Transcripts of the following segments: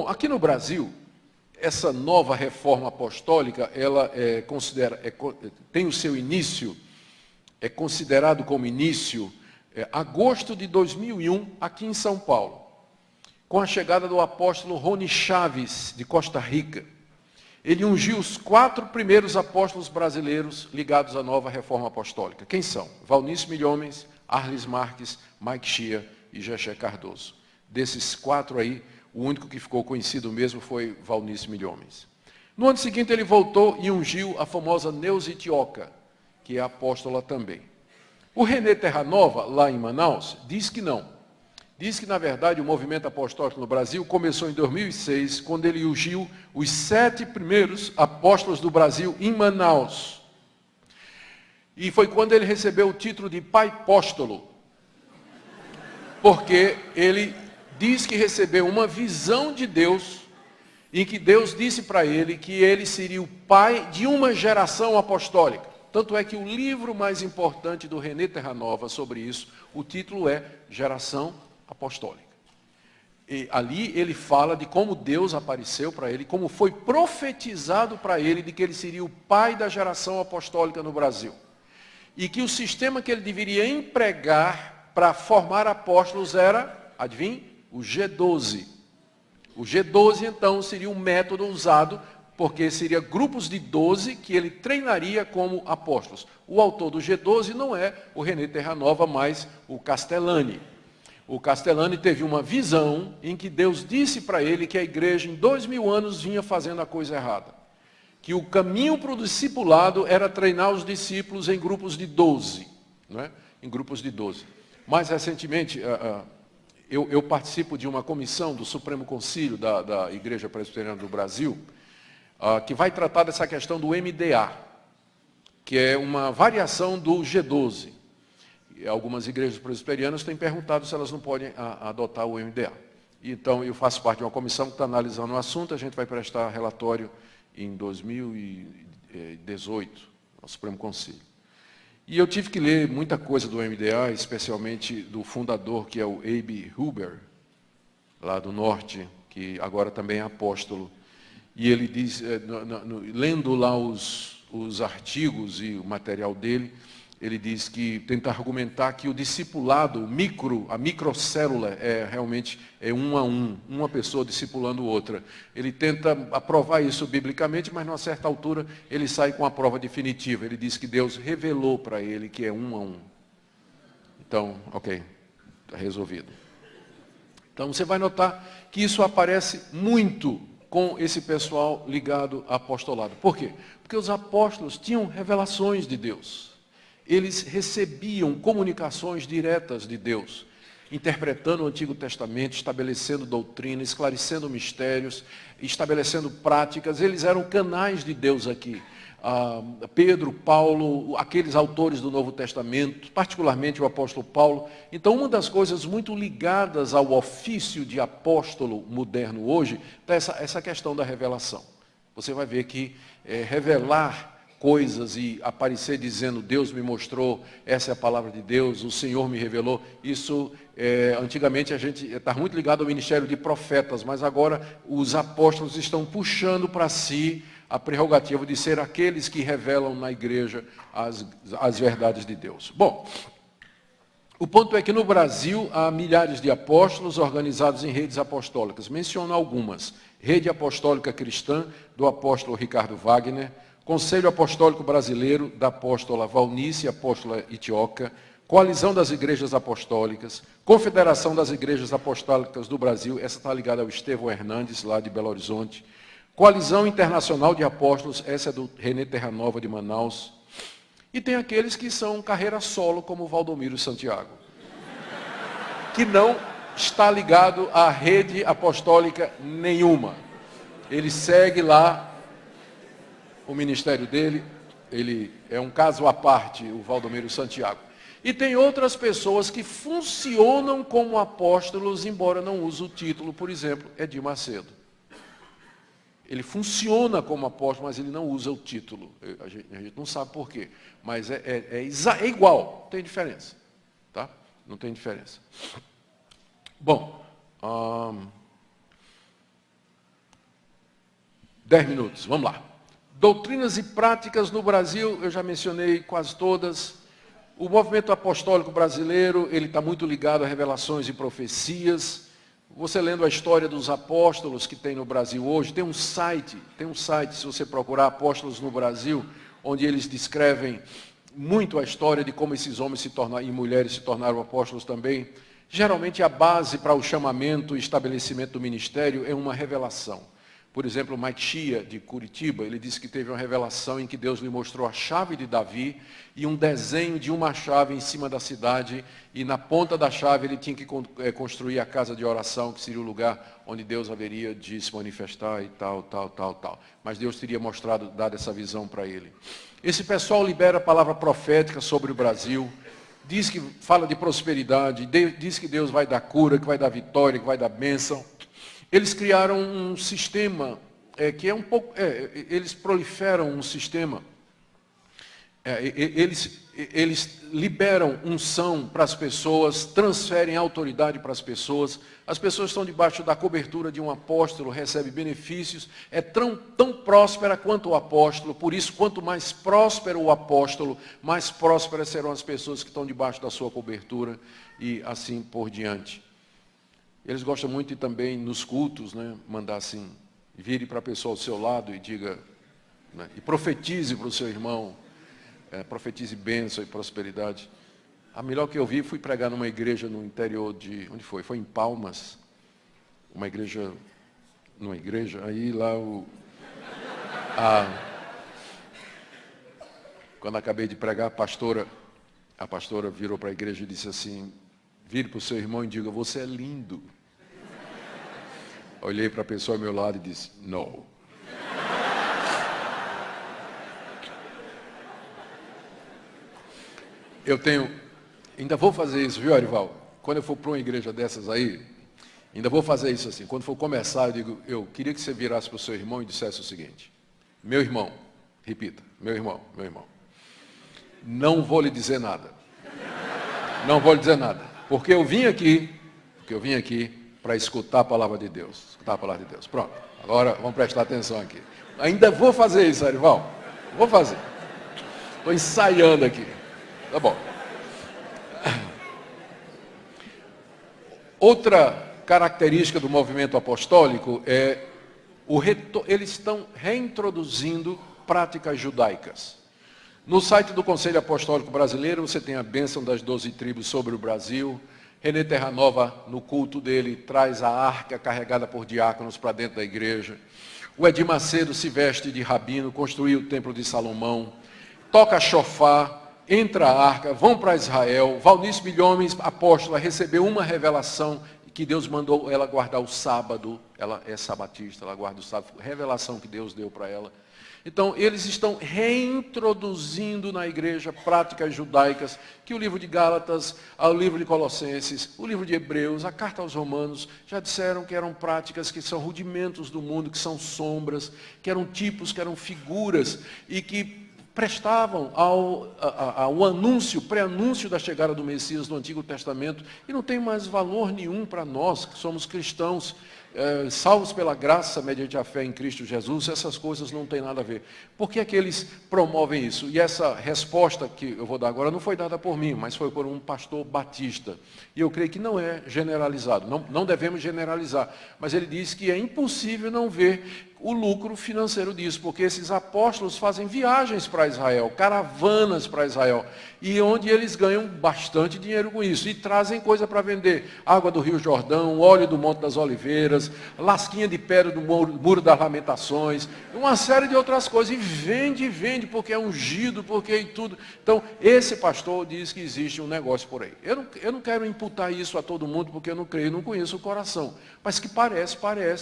Bom, aqui no Brasil, essa nova reforma apostólica, ela tem o seu início, é considerado como início, agosto de 2001, aqui em São Paulo, com a chegada do apóstolo Rony Chaves, de Costa Rica. Ele ungiu os 4 primeiros apóstolos brasileiros ligados à nova reforma apostólica. Quem são? Valnício Milhomens, Arlis Marques, Mike Shea e Jexé Cardoso. Desses 4 aí, o único que ficou conhecido mesmo foi Valnício Milhomens. No ano seguinte ele voltou e ungiu a famosa Neuza Itioca, que é apóstola também. O René Terranova, lá em Manaus, diz que não. Diz que, na verdade, o movimento apostólico no Brasil começou em 2006, quando ele ungiu os 7 primeiros apóstolos do Brasil em Manaus. E foi quando ele recebeu o título de Pai Apóstolo, porque ele diz que recebeu uma visão de Deus, em que Deus disse para ele que ele seria o pai de uma geração apostólica. Tanto é que o livro mais importante do René Terranova sobre isso, o título é Geração Apostólica. E ali ele fala de como Deus apareceu para ele, como foi profetizado para ele de que ele seria o pai da geração apostólica no Brasil. E que o sistema que ele deveria empregar para formar apóstolos era, adivinhe, o G12. O G12, então, seria um método usado, porque seria grupos de 12 que ele treinaria como apóstolos. O autor do G12 não é o René Terranova, mas o Castellani. O Castellani teve uma visão em que Deus disse para ele que a igreja em 2000 anos vinha fazendo a coisa errada. Que o caminho para o discipulado era treinar os discípulos em grupos de 12. Não é? Em grupos de 12. Mais recentemente, eu participo de uma comissão do Supremo Concílio da Igreja Presbiteriana do Brasil, que vai tratar dessa questão do MDA, que é uma variação do G12. Algumas igrejas presbiterianas têm perguntado se elas não podem adotar o MDA. Então, eu faço parte de uma comissão que está analisando o assunto, a gente vai prestar relatório em 2018, ao Supremo Concílio. E eu tive que ler muita coisa do MDA, especialmente do fundador, que é o A.B. Huber, lá do norte, que agora também é apóstolo. E ele diz, lendo lá os artigos e o material dele, ele diz que tenta argumentar que o discipulado, a microcélula, realmente é 1 a 1, uma pessoa discipulando outra. Ele tenta aprovar isso biblicamente, mas, numa certa altura, ele sai com a prova definitiva. Ele diz que Deus revelou para ele que é 1 a 1. Então, ok, está resolvido. Então, você vai notar que isso aparece muito com esse pessoal ligado a apostolado. Por quê? Porque os apóstolos tinham revelações de Deus. Eles recebiam comunicações diretas de Deus, interpretando o Antigo Testamento, estabelecendo doutrina, esclarecendo mistérios, estabelecendo práticas. Eles eram canais de Deus aqui. Pedro, Paulo, aqueles autores do Novo Testamento, particularmente o apóstolo Paulo. Então, uma das coisas muito ligadas ao ofício de apóstolo moderno hoje, está essa questão da revelação. Você vai ver que revelar coisas e aparecer dizendo, Deus me mostrou, essa é a palavra de Deus, o Senhor me revelou, isso, antigamente a gente está muito ligado ao ministério de profetas, mas agora os apóstolos estão puxando para si a prerrogativa de ser aqueles que revelam na igreja as verdades de Deus. Bom, o ponto é que no Brasil há milhares de apóstolos organizados em redes apostólicas. Menciono algumas. Rede Apostólica Cristã, do apóstolo Ricardo Wagner, Conselho Apostólico Brasileiro, da apóstola Valnícia, apóstola Itioca, Coalizão das Igrejas Apostólicas, Confederação das Igrejas Apostólicas do Brasil, essa está ligada ao Estevão Hernandes, lá de Belo Horizonte, Coalizão Internacional de Apóstolos, essa é do René Terranova, de Manaus, e tem aqueles que são carreira solo, como o Valdomiro Santiago, que não está ligado à rede apostólica nenhuma. Ele segue lá o ministério dele, ele é um caso à parte, o Valdomiro Santiago. E tem outras pessoas que funcionam como apóstolos, embora não use o título, por exemplo, Edir Macedo. Ele funciona como apóstolo, mas ele não usa o título. A gente não sabe por quê, mas é igual, não tem diferença. Tá? Não tem diferença. Bom, 10 minutos, vamos lá. Doutrinas e práticas no Brasil, eu já mencionei quase todas. O movimento apostólico brasileiro, ele está muito ligado a revelações e profecias. Você lendo a história dos apóstolos que tem no Brasil hoje, tem um site, se você procurar Apóstolos no Brasil, onde eles descrevem muito a história de como esses homens se tornaram, e mulheres se tornaram apóstolos também. Geralmente a base para o chamamento e estabelecimento do ministério é uma revelação. Por exemplo, o Mike Shea, de Curitiba, ele disse que teve uma revelação em que Deus lhe mostrou a chave de Davi e um desenho de uma chave em cima da cidade, e na ponta da chave ele tinha que construir a casa de oração, que seria o lugar onde Deus haveria de se manifestar e tal. Mas Deus teria dado essa visão para ele. Esse pessoal libera a palavra profética sobre o Brasil, diz que fala de prosperidade, diz que Deus vai dar cura, que vai dar vitória, que vai dar bênção. Eles criaram um sistema que é um pouco... eles proliferam um sistema. Eles liberam unção para as pessoas, transferem autoridade para as pessoas. As pessoas estão debaixo da cobertura de um apóstolo, recebem benefícios. É tão próspera quanto o apóstolo. Por isso, quanto mais próspero o apóstolo, mais prósperas serão as pessoas que estão debaixo da sua cobertura e assim por diante. Eles gostam muito de também, nos cultos, né, mandar assim, vire para a pessoa ao seu lado e diga, né, e profetize para o seu irmão, profetize bênção e prosperidade. A melhor que eu vi, fui pregar numa igreja no interior de, onde foi? Foi em Palmas, numa igreja, aí lá quando acabei de pregar, a pastora virou para a igreja e disse assim, vire para o seu irmão e diga, você é lindo. Olhei para a pessoa ao meu lado e disse, não. Ainda vou fazer isso, viu, Arival? Quando eu for para uma igreja dessas aí, ainda vou fazer isso assim. Quando for começar, eu digo, eu queria que você virasse para o seu irmão e dissesse o seguinte, meu irmão, repita, meu irmão, não vou lhe dizer nada. Não vou lhe dizer nada. Porque eu vim aqui para escutar a palavra de Deus. Pronto. Agora vamos prestar atenção aqui. Ainda vou fazer isso, Arival. Vou fazer. Estou ensaiando aqui. Tá bom. Outra característica do movimento apostólico é eles estão reintroduzindo práticas judaicas. No site do Conselho Apostólico Brasileiro, você tem a bênção das 12 tribos sobre o Brasil. René Terranova, no culto dele, traz a arca carregada por diáconos para dentro da igreja. O Edir Macedo se veste de rabino, construiu o templo de Salomão. Toca chofar, entra a arca, vão para Israel. Valnice Milhomes, apóstola, recebeu uma revelação que Deus mandou ela guardar o sábado. Ela é sabatista, ela guarda o sábado. Revelação que Deus deu para ela. Então, eles estão reintroduzindo na igreja práticas judaicas, que o livro de Gálatas, o livro de Colossenses, o livro de Hebreus, a carta aos Romanos, já disseram que eram práticas que são rudimentos do mundo, que são sombras, que eram tipos, que eram figuras, e que prestavam ao anúncio, pré-anúncio da chegada do Messias no Antigo Testamento, e não tem mais valor nenhum para nós, que somos cristãos, salvos pela graça, mediante a fé em Cristo Jesus. Essas coisas não têm nada a ver. Por que é que eles promovem isso? E essa resposta que eu vou dar agora não foi dada por mim, mas foi por um pastor batista. E eu creio que não é generalizado, não devemos generalizar. Mas ele diz que é impossível não ver o lucro financeiro disso, porque esses apóstolos fazem viagens para Israel, caravanas para Israel, e onde eles ganham bastante dinheiro com isso, e trazem coisa para vender, água do Rio Jordão, óleo do Monte das Oliveiras, lasquinha de pedra do Muro das Lamentações, uma série de outras coisas, e vende, porque é ungido, porque tudo. Então, esse pastor diz que existe um negócio por aí. Eu não quero imputar isso a todo mundo, porque eu não creio, não conheço o coração, mas que parece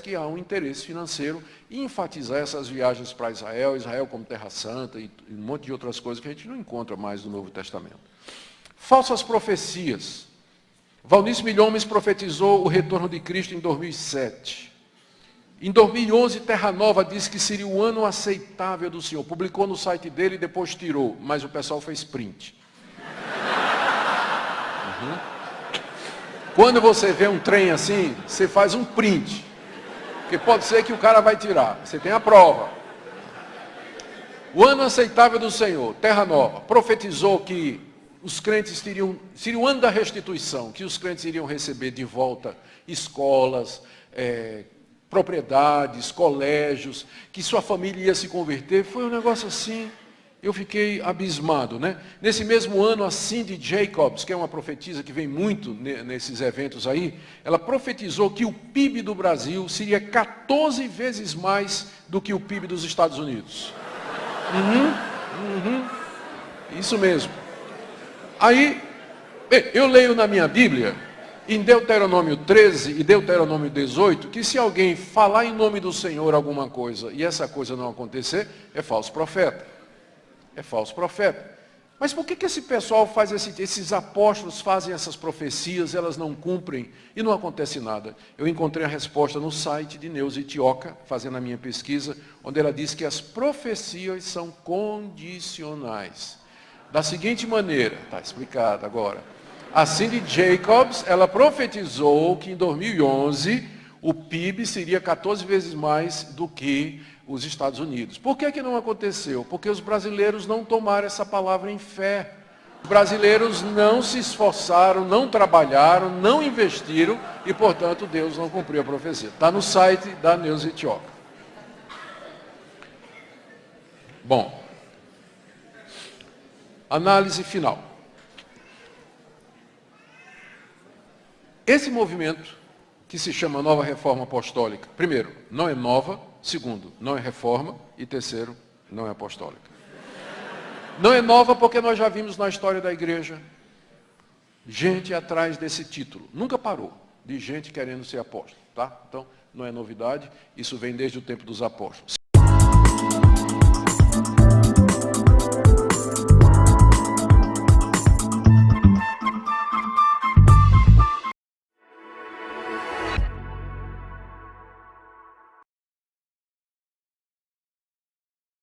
que há um interesse financeiro e enfatizar essas viagens para Israel como Terra Santa e um monte de outras coisas que a gente não encontra mais no Novo Testamento. Falsas profecias. Valnice Milhomes profetizou o retorno de Cristo em 2007. Em 2011, Terranova disse que seria o ano aceitável do Senhor. Publicou no site dele e depois tirou, mas o pessoal fez print. Quando você vê um trem assim, você faz um print. Porque pode ser que o cara vai tirar. Você tem a prova. O ano aceitável do Senhor, Terra Nova, profetizou que os crentes seria o ano da restituição, que os crentes iriam receber de volta escolas, propriedades, colégios, que sua família ia se converter. Foi um negócio assim, eu fiquei abismado, né? Nesse mesmo ano, a Cindy Jacobs, que é uma profetisa que vem muito nesses eventos aí, ela profetizou que o PIB do Brasil seria 14 vezes mais do que o PIB dos Estados Unidos. Isso mesmo. Aí, eu leio na minha Bíblia, em Deuteronômio 13 e Deuteronômio 18, que se alguém falar em nome do Senhor alguma coisa e essa coisa não acontecer, é falso profeta. É falso profeta. Mas por que esse pessoal faz esses apóstolos fazem essas profecias, elas não cumprem e não acontece nada? Eu encontrei a resposta no site de Neuza Itioca, fazendo a minha pesquisa, onde ela diz que as profecias são condicionais. Da seguinte maneira, está explicado agora. A Cindy Jacobs, ela profetizou que em 2011 o PIB seria 14 vezes mais do que os Estados Unidos. Por que não aconteceu? Porque os brasileiros não tomaram essa palavra em fé. Os brasileiros não se esforçaram, não trabalharam, não investiram e, portanto, Deus não cumpriu a profecia. Está no site da Neuza Itioca. Bom, análise final. Esse movimento, que se chama Nova Reforma Apostólica, primeiro, não é nova, segundo, não é reforma, e terceiro, não é apostólica. Não é nova porque nós já vimos na história da igreja gente atrás desse título. Nunca parou de gente querendo ser apóstolo, tá? Então, não é novidade, isso vem desde o tempo dos apóstolos.